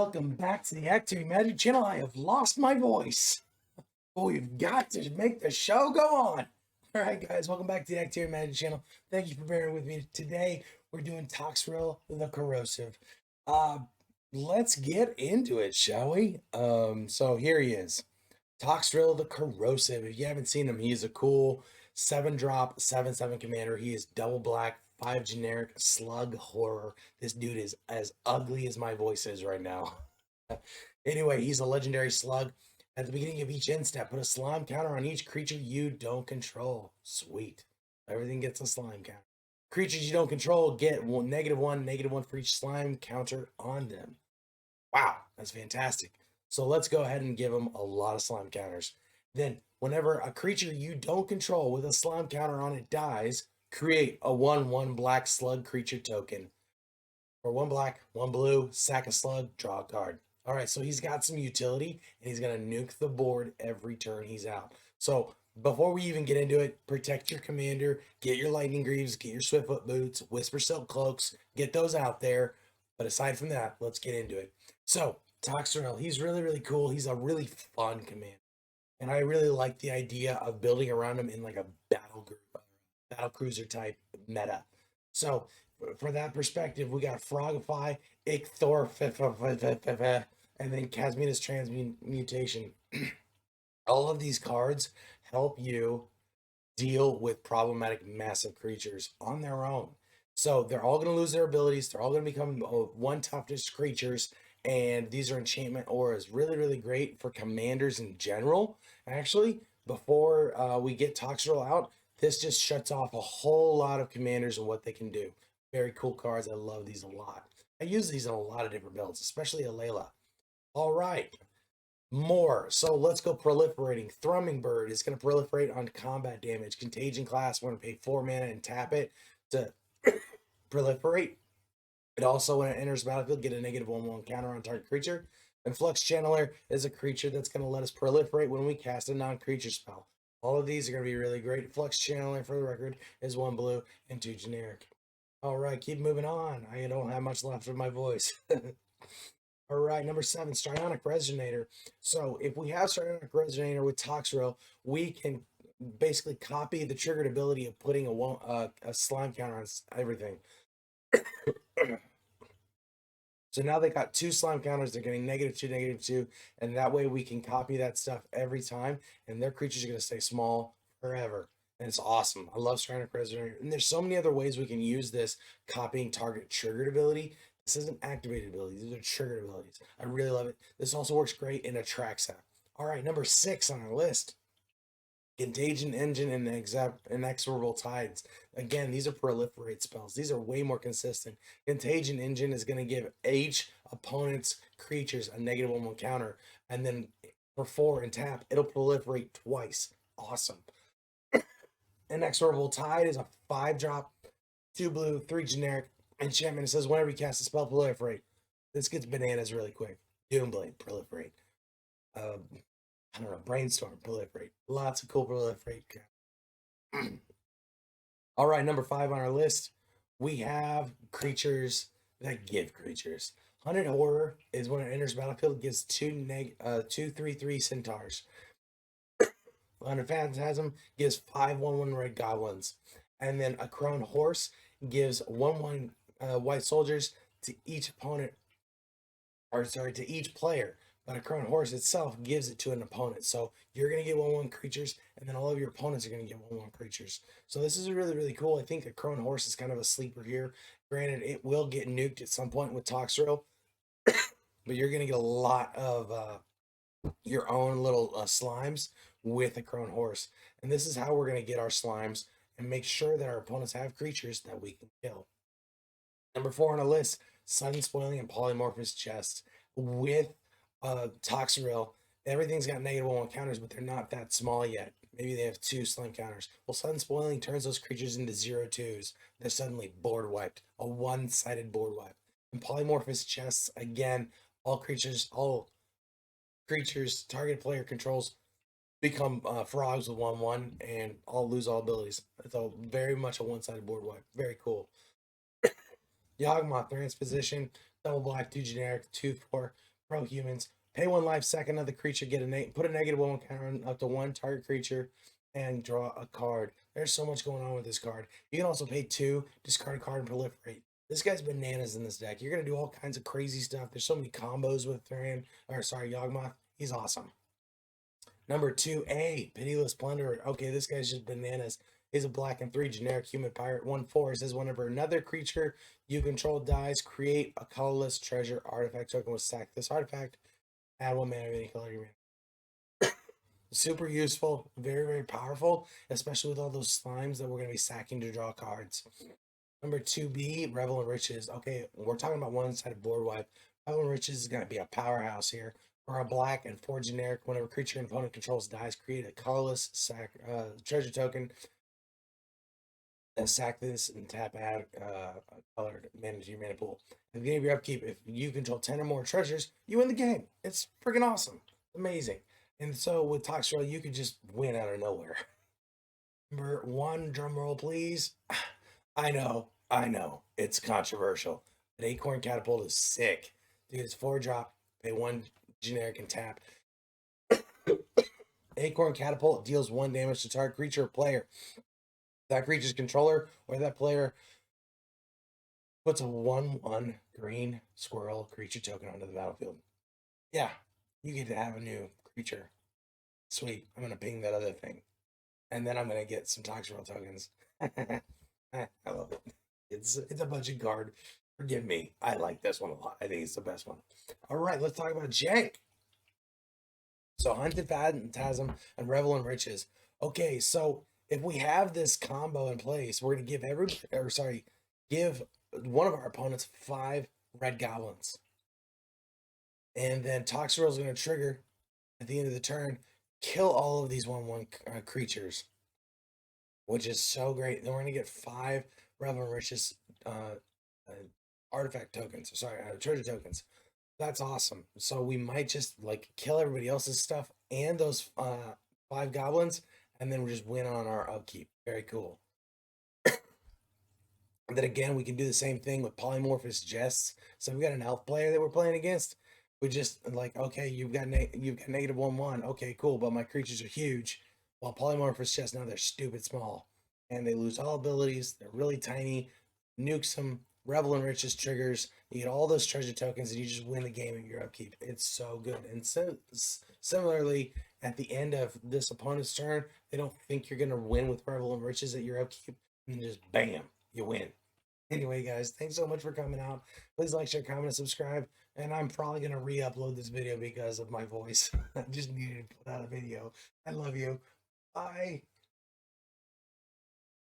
Welcome back to the Active Magic channel. I have lost my voice, but we've got to make the show go on. All right, guys, welcome back to the Active Magic channel. Thank you for bearing with me. Today, we're doing Toxrill the Corrosive. Let's get into it, shall we? So here he is. Toxrill the Corrosive. If you haven't seen him, he's a cool 7-drop, 7/7 commander. He is double black, 5 generic, slug horror. This dude is as ugly as my voice is right now. Anyway, he's a legendary slug. At the beginning of each end step, put a slime counter on each creature you don't control. Sweet. Everything gets a slime counter. Creatures you don't control get -1 for each slime counter on them. Wow, that's fantastic. So let's go ahead and give them a lot of slime counters. Then, whenever a creature you don't control with a slime counter on it dies, create a 1/1 black slug creature token. For 1 black, 1 blue, sack a slug, draw a card. All right, so he's got some utility, and he's going to nuke the board every turn he's out. So before we even get into it, protect your commander, get your lightning greaves, get your swiftfoot boots, whisper silk cloaks, get those out there. But aside from that, let's get into it. So Toxrill, he's really cool. He's a really fun commander. And I really like the idea of building around him in like a battle cruiser type meta. So for that perspective, we got Frogify, Ichthor, and then Casmina's Transmutation. All of these cards help you deal with problematic massive creatures on their own. So they're all going to lose their abilities. They're all going to become 1 toughness creatures. And these are enchantment auras. Really great for commanders in general. Actually, before we get Toxrill out, this just shuts off a whole lot of commanders and what they can do. Very cool cards. I love these a lot. I use these in a lot of different builds, especially Alayla. All right. More. So let's go proliferating. Thrumming Bird is going to proliferate on combat damage. Contagion class, we're going to pay 4 mana and tap it to proliferate. It also, when it enters the battlefield, get a -1/1 counter on target creature. And Flux Channeler is a creature that's going to let us proliferate when we cast a non-creature spell. All of these are going to be really great. Flux Channeler, for the record, is 1 blue and 2 generic. All right, keep moving on. I don't have much left of my voice. All right, number 7, Strionic Resonator. So if we have Strionic Resonator with Toxrill, we can basically copy the triggered ability of putting a slime counter on everything. So now they got 2 slime counters. They're getting -2, -2, and that way we can copy that stuff every time, and their creatures are going to stay small forever. And it's awesome. I love Strionic Resonator. And there's so many other ways we can use this copying target triggered ability. This isn't activated abilities. These are triggered abilities. I really love it. This also works great in a track set. All right, number 6 on our list. Contagion Engine and Inexorable Tides. Again, these are proliferate spells. These are way more consistent. Contagion Engine is going to give each opponent's creatures a -1/1 counter. And then for 4 and tap, it'll proliferate twice. Awesome. Inexorable Tide is a 5-drop, 2 blue, 3 generic enchantment. It says whenever you cast a spell, proliferate. This gets bananas really quick. Doomblade, proliferate. I don't know, Brainstorm, proliferate. Lots of cool proliferate. All right, number 5 on our list, we have creatures that give creatures. Hunted Horror is when it enters battlefield, it gives 2 3/3 centaurs. Hunted Phantasm gives 5/1/1 red goblins. And then a Crone Horse gives 1/1 white soldiers to each opponent, or sorry, to each player. But a Crone Horse itself gives it to an opponent. So you're going to get 1/1 creatures, and then all of your opponents are going to get 1/1 creatures. So this is really cool. I think a Crone Horse is kind of a sleeper here. Granted, it will get nuked at some point with Toxrill, but you're going to get a lot of your own little slimes with a Crone Horse. And this is how we're going to get our slimes and make sure that our opponents have creatures that we can kill. Number 4 on the list, Sun Spoiling and Polymorphous Chest. With Toxrill, everything's got -1/1 counters, but they're not that small yet. Maybe they have 2 slime counters. Well, Sun Spoiling turns those creatures into 0/2s. They're suddenly board wiped. A 1-sided board wipe. And Polymorphous Chests, again, all creatures target player controls become frogs with 1/1 and all lose all abilities. It's very much a 1-sided board wipe. Very cool. Yawgmoth Transposition, double black, 2 generic, 2/4. pro humans. Pay 1 life, sack another creature, put a -1 counter on up to 1 target creature, and draw a card. There's so much going on with this card. You can also pay 2, discard a card, and proliferate. This guy's bananas in this deck. You're gonna do all kinds of crazy stuff. There's so many combos with Yawgmoth. He's awesome. Number 2A, Penniless Blender. Okay, this guy's just bananas. He's a black and 3 generic human pirate. 1/4 says whenever another creature you control dies, create a colorless treasure artifact token with sack this artifact. Add 1 mana of any color you mana. Super useful, very, very powerful, especially with all those slimes that we're going to be sacking to draw cards. Number 2B, Revel in Riches. Okay, we're talking about one-sided board wipe. Revel in Riches is going to be a powerhouse here. For a black and 4 generic, whenever creature and opponent controls dies, create a colorless treasure token. And sack this and tap add color to manage your mana pool. At the beginning of your upkeep, if you control 10 or more treasures, you win the game. It's freaking awesome. Amazing. And so with Toxrill, you could just win out of nowhere. Number 1, drum roll, please. I know. It's controversial. An Acorn Catapult is sick. Dude, it's 4-drop. Pay 1 generic and tap. Acorn Catapult deals 1 damage to target creature or player. That creature's controller or that player puts a 1/1 green squirrel creature token onto the battlefield. Yeah, you get to have a new creature. Sweet. I'm going to ping that other thing. And then I'm going to get some Toxrill tokens. I love it. It's a budget card. Forgive me. I like this one a lot. I think it's the best one. All right, let's talk about Jank. So Hunted Phantasm and Revel in Riches. Okay, so if we have this combo in place, we're going to give one of our opponents 5 red goblins. And then Toxrill is going to trigger at the end of the turn, kill all of these 1/1 creatures, which is so great. Then we're going to get 5 Revel in Riches artifact tokens. Treasure tokens. That's awesome. So we might just kill everybody else's stuff and those 5 goblins, and then we just win on our upkeep. Very cool. And then again, we can do the same thing with Polymorphous Jests. So we got an elf player that we're playing against. We just okay, you've got -1/1. Okay, cool, but my creatures are huge. While Polymorphous Jests, now they're stupid small, and they lose all abilities. They're really tiny. Nukes them. Revel in Riches triggers. You get all those treasure tokens, and you just win the game in your upkeep. It's so good. And so similarly, at the end of this opponent's turn, they don't think you're gonna win with Revel in Riches at your upkeep, and just bam, you win. Anyway, guys, thanks so much for coming out. Please like, share, comment, and subscribe. And I'm probably going to re-upload this video because of my voice. I just needed to put out a video. I love you. Bye.